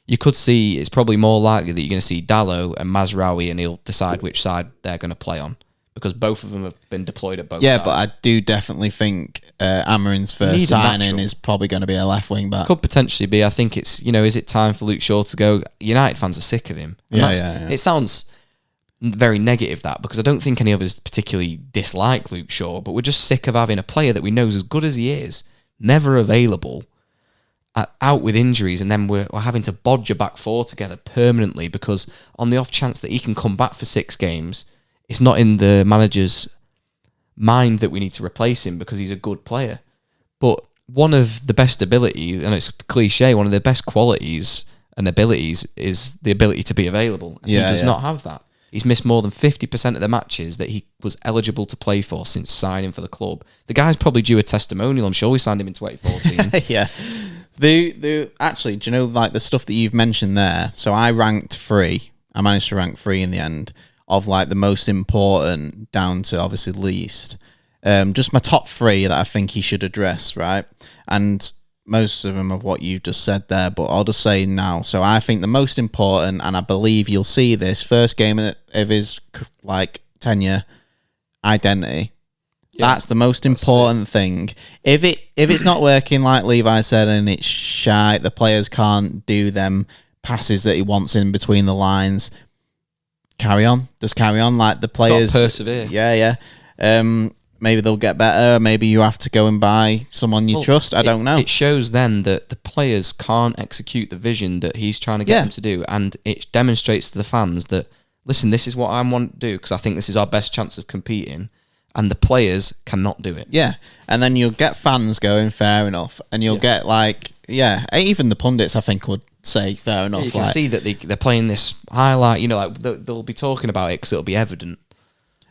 You could see, it's probably more likely that you're going to see Dallo and Mazraoui, and he'll decide which side they're going to play on. because both of them have been deployed at both Yeah, sides. but I do definitely think Amorim's first signing is probably going to be a left wing back. Could potentially be. I think it's, is it time for Luke Shaw to go? United fans are sick of him. And It sounds very negative, that, because I don't think any of us particularly dislike Luke Shaw, but we're just sick of having a player that we know is as good as he is, never available, out with injuries, and then we're having to bodge a back four together permanently because on the off chance that he can come back for 6 games, it's not in the manager's mind that we need to replace him because he's a good player. But one of the best abilities, and it's cliche, one of the best qualities and abilities is the ability to be available. And he does not have that. He's missed more than 50% of the matches that he was eligible to play for since signing for the club. The guy's probably due a testimonial. I'm sure we signed him in 2014. Yeah. Actually, do you know, like, the stuff that you've mentioned there? So I ranked 3. I managed to rank 3 in the end of, like, the most important down to obviously least. Just my top 3 that I think he should address, right? And most of them of what you just said there, but I'll just say now. So I think the most important, and I believe you'll see this first game of his, like, tenure, identity. That's the most important thing. If it's not working, like Levi said, and it's shite, the players can't do them passes that he wants in between the lines, carry on. Just carry on. Like, the players... persevere. Yeah. Maybe they'll get better. Maybe you have to go and buy someone you trust. I don't know. It shows then that the players can't execute the vision that he's trying to get them to do, and it demonstrates to the fans that, listen, this is what I want to do because I think this is our best chance of competing. And the players cannot do it. Yeah. And then you'll get fans going, fair enough. And you'll get, like, even the pundits, I think, would say fair enough. You can see that they're playing this highlight, like, they'll be talking about it because it'll be evident.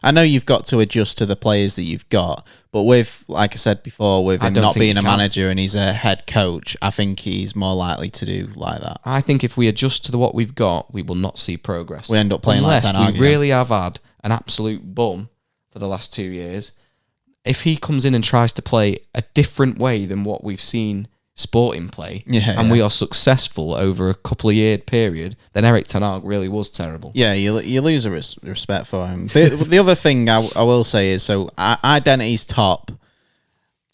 I know you've got to adjust to the players that you've got, but with, like I said before, with him not being a manager and he's a head coach, I think he's more likely to do like that. I think if we adjust to what we've got, we will not see progress. We end up playing like Ten Hag. We really have had an absolute bum for the last 2 years. If he comes in and tries to play a different way than what we've seen Sporting play, we are successful over a couple of year period, then Erik Ten Hag really was terrible. Yeah, you lose a respect for him. The other thing I will say is, so identity's top.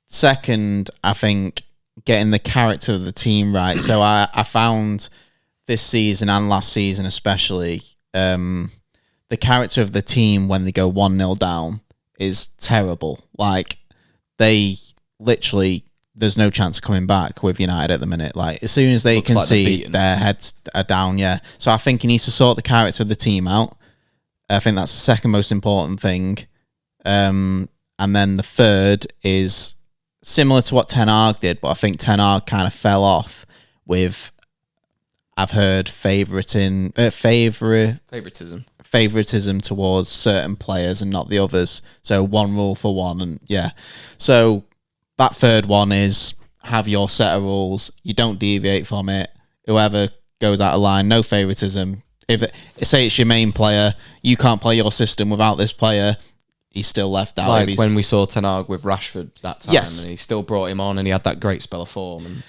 Second, I think getting the character of the team right. So I found this season and last season especially, the character of the team when they go 1-0 down is terrible. Like, they literally, there's no chance of coming back with United at the minute. Like, as soon as they can see their heads are down, So I think he needs to sort the character of the team out. I think that's the second most important thing. And then the third is similar to what Ten Hag did, but I think Ten Hag kind of fell off with, I've heard, favoritism towards certain players and not the others. So one rule for one, and So that third one is have your set of rules. You don't deviate from it. Whoever goes out of line, no favoritism. Say it's your main player, you can't play your system without this player. He's still left out. Like when we saw Ten Hag with Rashford that time, and he still brought him on, and he had that great spell of form.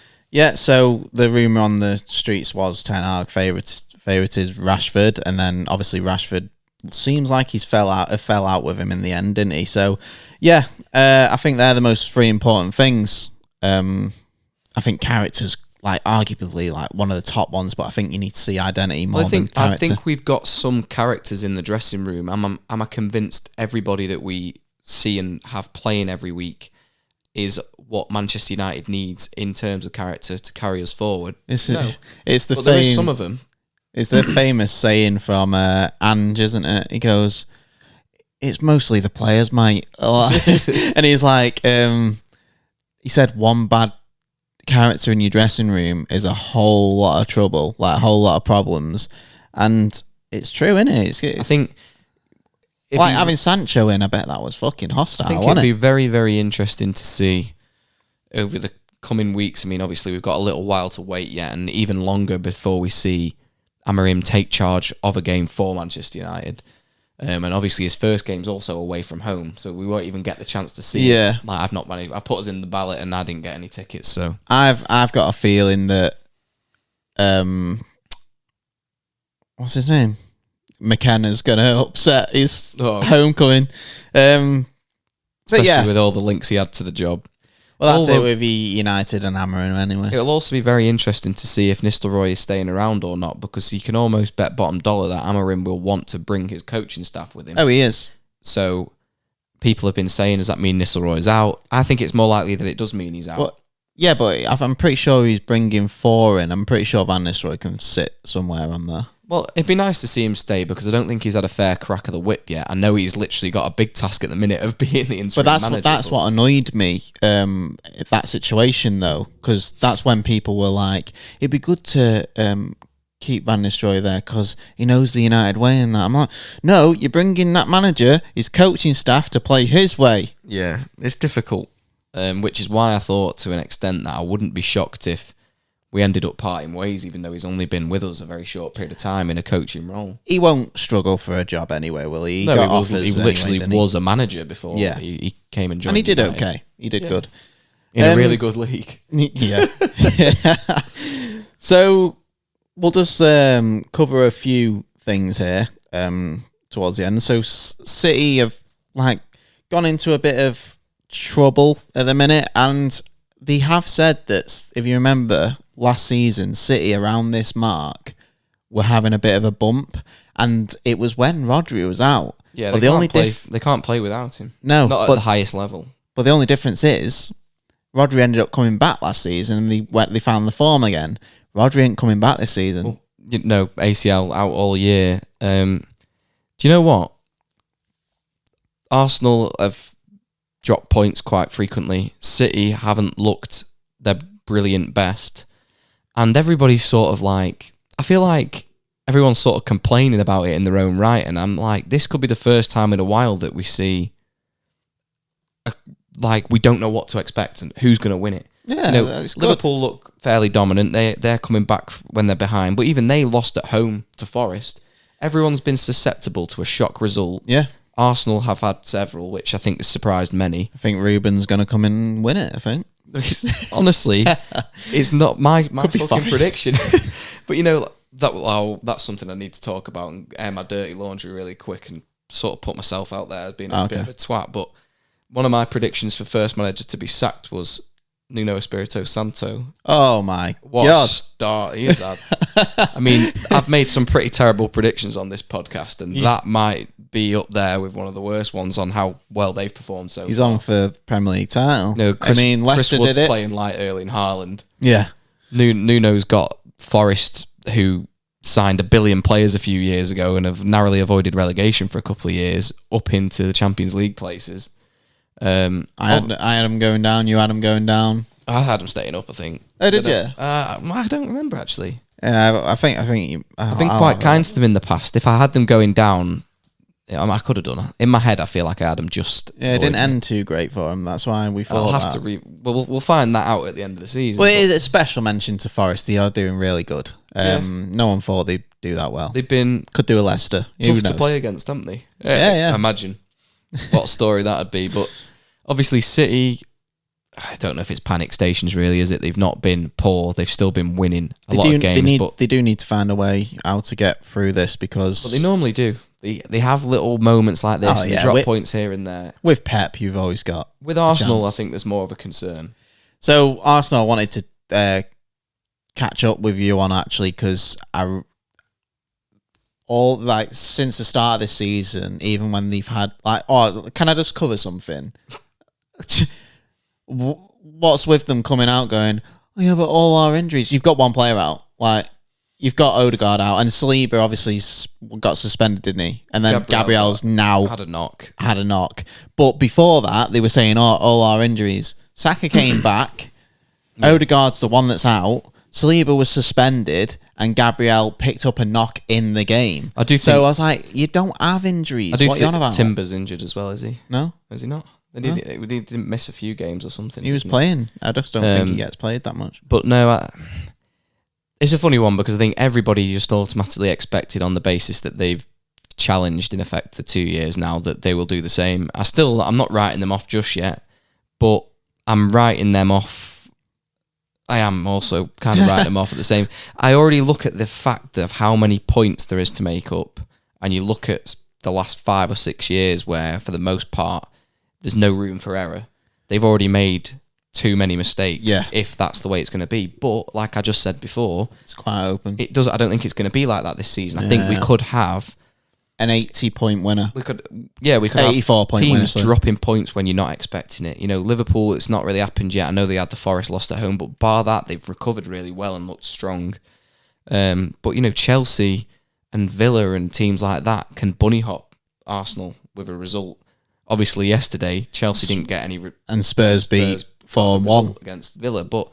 So the rumour on the streets was Ten Hag favourite is Rashford, and then obviously Rashford seems like he's fell out with him in the end, didn't he? So I think they're the most 3 important things. I think character's like arguably like one of the top ones, but I think you need to see identity more than character. I think we've got some characters in the dressing room. Am I convinced everybody that we see and have playing every week is what Manchester United needs in terms of character to carry us forward? There is some of them. It's the famous saying from Ange, isn't it? He goes, "It's mostly the players, mate." And he's like, he said, one bad character in your dressing room is a whole lot of trouble, like a whole lot of problems. And it's true, isn't it? I think, like having Sancho in, I bet that was fucking hostile. I think it'd be very, very interesting to see over the coming weeks. I mean, obviously, we've got a little while to wait yet, and even longer before we see Amorim take charge of a game for Manchester United. And obviously his first game's also away from home, so we won't even get the chance to see it. Like, I put us in the ballot and I didn't get any tickets, so I've got a feeling that what's his name? McKenna's going to upset his homecoming. Especially with all the links he had to the job. Well, that's it with United and Amorim anyway. It'll also be very interesting to see if Nistelrooy is staying around or not, because you can almost bet bottom dollar that Amorim will want to bring his coaching staff with him. Oh, he is. So people have been saying, does that mean Nistelrooy's out? I think it's more likely that it does mean he's out. Well, yeah, but I'm pretty sure he's bringing 4 in. I'm pretty sure Van Nistelrooy can sit somewhere on there. Well, it'd be nice to see him stay, because I don't think he's had a fair crack of the whip yet. I know he's literally got a big task at the minute of being the interim manager. But that's what annoyed me, that situation, though, because that's when people were like, it'd be good to keep Van Nistelrooy there because he knows the United way and that. I'm like, no, you're bringing that manager, his coaching staff, to play his way. Yeah, it's difficult, which is why I thought to an extent that I wouldn't be shocked if we ended up parting ways, even though he's only been with us a very short period of time in a coaching role. He won't struggle for a job anyway, will he? He literally was a manager before he came and joined. And he did okay. He did good. In a really good league. Yeah. So we'll just cover a few things here towards the end. So City have gone into a bit of trouble at the minute, and they have said that, if you remember, last season, City around this mark were having a bit of a bump, and it was when Rodri was out. Yeah, they can't play without him. No, not at the highest level. But the only difference is, Rodri ended up coming back last season, and they found the form again. Rodri ain't coming back this season. Well, ACL out all year. Do you know what? Arsenal have dropped points quite frequently. City haven't looked their brilliant best. And everybody's sort of I feel like everyone's sort of complaining about it in their own right. And I'm like, this could be the first time in a while that we see, we don't know what to expect and who's going to win it. Yeah, Liverpool look fairly dominant. They're coming back when they're behind. But even they lost at home to Forest. Everyone's been susceptible to a shock result. Yeah. Arsenal have had several, which I think has surprised many. I think Ruben's going to come and win it, I think. Honestly, it's not my fucking prediction. But that's something I need to talk about and air my dirty laundry really quick and sort of put myself out there as being a bit of a twat. But one of my predictions for first manager to be sacked was Nuno Espirito Santo. Oh my what God. A start he has had. I mean, I've made some pretty terrible predictions on this podcast, and that might be up there with one of the worst ones on how well they've performed so He's far. on for Premier League title. No, Leicester Chris Wood's did it. playing like Erling Haaland. Yeah. Nuno's got Forest, who signed 1 billion players a few years ago and have narrowly avoided relegation for a couple of years, up into the Champions League places. I had him going down. You had him going down. I had him staying up, I think. Oh, did you? I don't remember, actually. Yeah, I think I've been quite kind to them in the past. If I had them going down, I could have done it. In my head, I feel like I had them just... Yeah, it didn't end too great for him. That's why we thought I'll have to we'll find that out at the end of the season. Well, it is a special mention to Forest. They are doing really good. No one thought they'd do that well. They've been... Could do a Leicester. Tough to play against, haven't they? Yeah. Imagine what story that would be. But obviously, City... I don't know if it's panic stations, really, is it? They've not been poor. They've still been winning a lot of games. They do need to find a way how to get through this because... But they normally do. They have little moments like this. They drop points here and there. With Pep, you've always got... With Arsenal, I think there's more of a concern. So, Arsenal, I wanted to catch up with you on, actually, because since the start of this season, even when they've had... can I just cover something? What's with them coming out going, oh yeah, but all our injuries, you've got one player out, you've got Odegaard out, and Saliba obviously got suspended, didn't he? And then Gabriel's now had a knock. But before that, they were saying, all our injuries. Saka came back, Odegaard's the one that's out, Saliba was suspended, and Gabriel picked up a knock in the game. I was like, you don't have injuries. What are you on about? Timber's injured as well, is he? No. Is he not? He didn't miss a few games or something. He was playing. I just don't think he gets played that much. But no, it's a funny one because I think everybody just automatically expected on the basis that they've challenged in effect for 2 years now that they will do the same. I'm not writing them off just yet, but I'm writing them off. I am also kind of writing them off at the same. I already look at the fact of how many points there is to make up and you look at the last 5 or 6 years where, for the most part, there's no room for error. They've already made too many mistakes, if that's the way it's going to be. But like I just said before, it's quite open. I don't think it's going to be like that this season. I think we could have an 80-point winner. We could 84-point teams dropping points when you're not expecting it. Liverpool, it's not really happened yet. I know they had the Forest lost at home, but bar that, they've recovered really well and looked strong. But Chelsea and Villa and teams like that can bunny hop Arsenal with a result. Obviously, yesterday Chelsea didn't get any, and Spurs beat 4-1 against Villa. But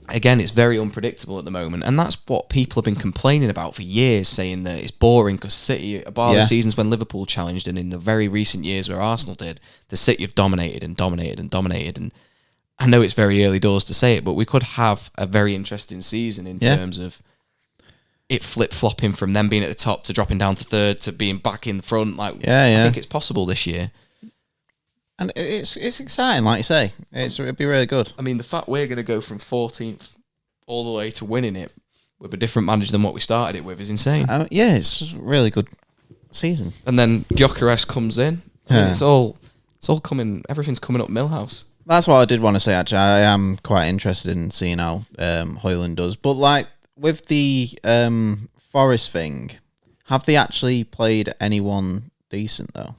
again, it's very unpredictable at the moment, and that's what people have been complaining about for years, saying that it's boring because City, bar the seasons when Liverpool challenged, and in the very recent years where Arsenal did, the City have dominated and dominated and dominated. And I know it's very early doors to say it, but we could have a very interesting season in terms of it flip-flopping from them being at the top to dropping down to third to being back in front. I think it's possible this year. And it's exciting, like you say. It'd be really good. I mean, the fact we're going to go from 14th all the way to winning it with a different manager than what we started it with is insane. It's a really good season. And then Gyökeres comes in. It's all coming. Everything's coming up Millhouse. That's what I did want to say, actually. I am quite interested in seeing how Højlund does. But with the Forest thing, have they actually played anyone decent, though?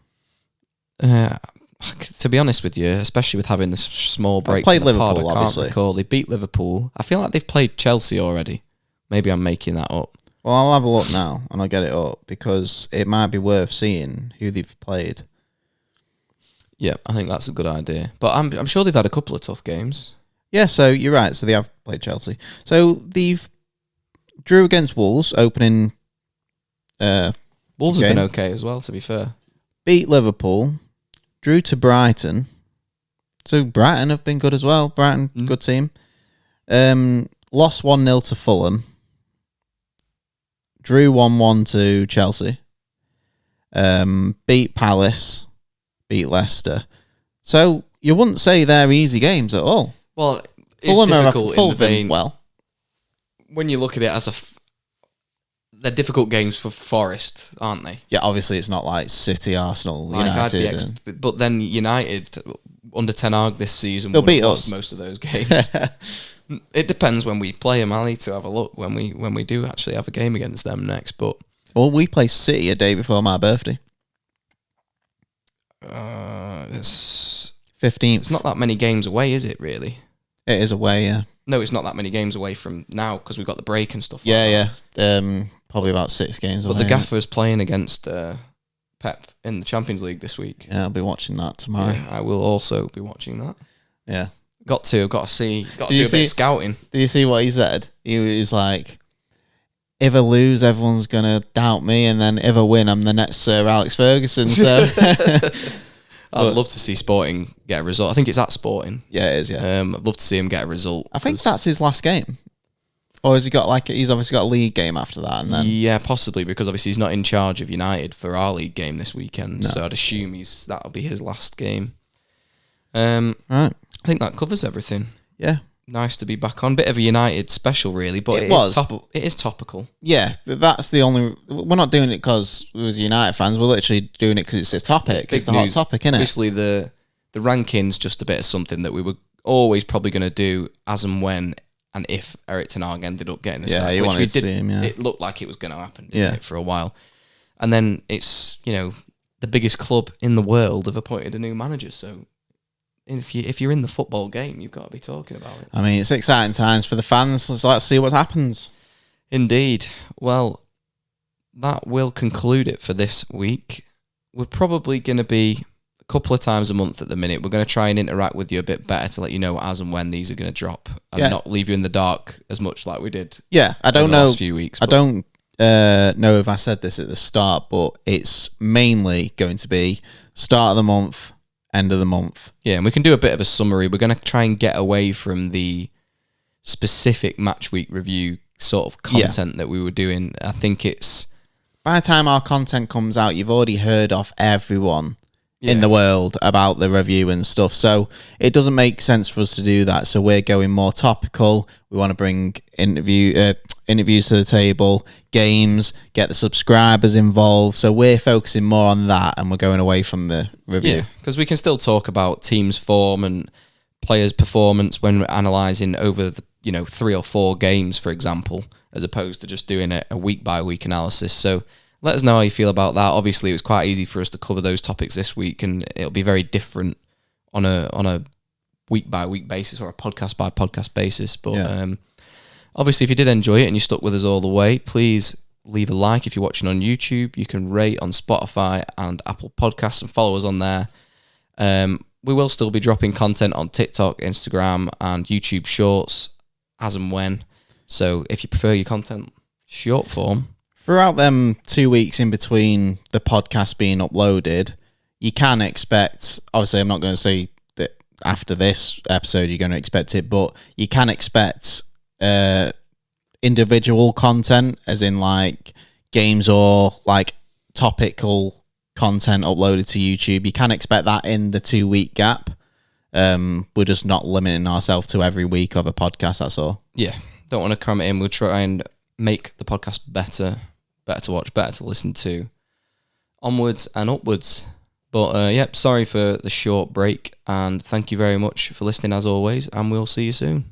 To be honest with you, especially with having this small break, played Liverpool, obviously. Recall. They beat Liverpool. I feel like they've played Chelsea already. Maybe I'm making that up. Well, I'll have a look now and I'll get it up because it might be worth seeing who they've played. Yeah, I think that's a good idea. But I'm sure they've had a couple of tough games. Yeah, so you're right. So they have played Chelsea. So they've drew against Wolves, opening. Wolves have been okay as well, to be fair. Beat Liverpool, drew to Brighton. So Brighton have been good as well. Brighton, good team. Lost 1-0 to Fulham. Drew 1-1 to Chelsea. Beat Palace. Beat Leicester. So you wouldn't say they're easy games at all. Well, it's Fulham difficult in the vein. Well, when you look at it as they're difficult games for Forest, aren't they? Yeah, obviously it's not like City, Arsenal, United. But then United, under Ten Hag this season, they'll beat us most of those games. It depends when we play them. I'll need to have a look when we do actually have a game against them next. But we play City a day before my birthday. It's 15th. It's not that many games away, is it? Really? It is away, yeah. No, it's not that many games away from now because we've got the break and stuff. Probably about 6 games away. But the Gaffer's playing against Pep in the Champions League this week. Yeah, I'll be watching that tomorrow. Yeah, I will also be watching that. Yeah. Got to do a bit of scouting. Do you see what he said? He was like, if I lose, everyone's going to doubt me, and then if I win, I'm the next Sir Alex Ferguson. So I'd love to see Sporting get a result. I think it's at Sporting. Yeah, it is, yeah. I'd love to see him get a result. I think that's his last game. Or has he got he's obviously got a league game after that, and then yeah, possibly, because obviously he's not in charge of United for our league game this weekend. No. So I'd assume that'll be his last game. Right. I think that covers everything. Yeah. Nice to be back on. Bit of a United special, really, but it is topical. Yeah, that's the only. We're not doing it because we was United fans. We're literally doing it because it's a topic. It's the hot topic, isn't it? Obviously, the rankings just a bit of something that we were always probably going to do as and when and if Erik ten Hag ended up getting the sack, you wanted to see him. Yeah, it looked like it was going to happen. Didn't it, for a while, and then it's the biggest club in the world have appointed a new manager, so. If you're in the football game, you've got to be talking about it. I mean, it's exciting times for the fans. So let's see what happens. Indeed. Well, that will conclude it for this week. We're probably going to be a couple of times a month at the minute. We're going to try and interact with you a bit better to let you know as and when these are going to drop and not leave you in the dark as much like we did. Yeah, I don't know. The last few weeks. I don't know if I said this at the start, but it's mainly going to be start of the month. End of the month. Yeah, and we can do a bit of a summary. We're going to try and get away from the specific match week review sort of content that we were doing. I think it's... By the time our content comes out, you've already heard off everyone in the world about the review and stuff. So it doesn't make sense for us to do that. So we're going more topical. We want to bring interviews to the table, games, get the subscribers involved. So we're focusing more on that, and we're going away from the review. Yeah, because we can still talk about teams' form and players' performance when we're analysing over the 3 or 4 games, for example, as opposed to just doing a week-by-week analysis. So let us know how you feel about that. Obviously, it was quite easy for us to cover those topics this week, and it'll be very different on a week-by-week basis or a podcast-by-podcast basis. But obviously, if you did enjoy it and you stuck with us all the way, please leave a like if you're watching on YouTube. You can rate on Spotify and Apple Podcasts and follow us on there. We will still be dropping content on TikTok, Instagram, and YouTube Shorts as and when. So if you prefer your content short form, throughout them 2 weeks in between the podcast being uploaded, you can expect, obviously I'm not going to say that after this episode you're going to expect it, but you can expect individual content, as in like games or like topical content uploaded to YouTube. You can expect that in the 2 week gap. We're just not limiting ourselves to every week of a podcast, that's all. Yeah, don't want to cram it in. We'll try and make the podcast better to watch, better to listen to, onwards and upwards. But sorry for the short break, and thank you very much for listening as always, and we'll see you soon.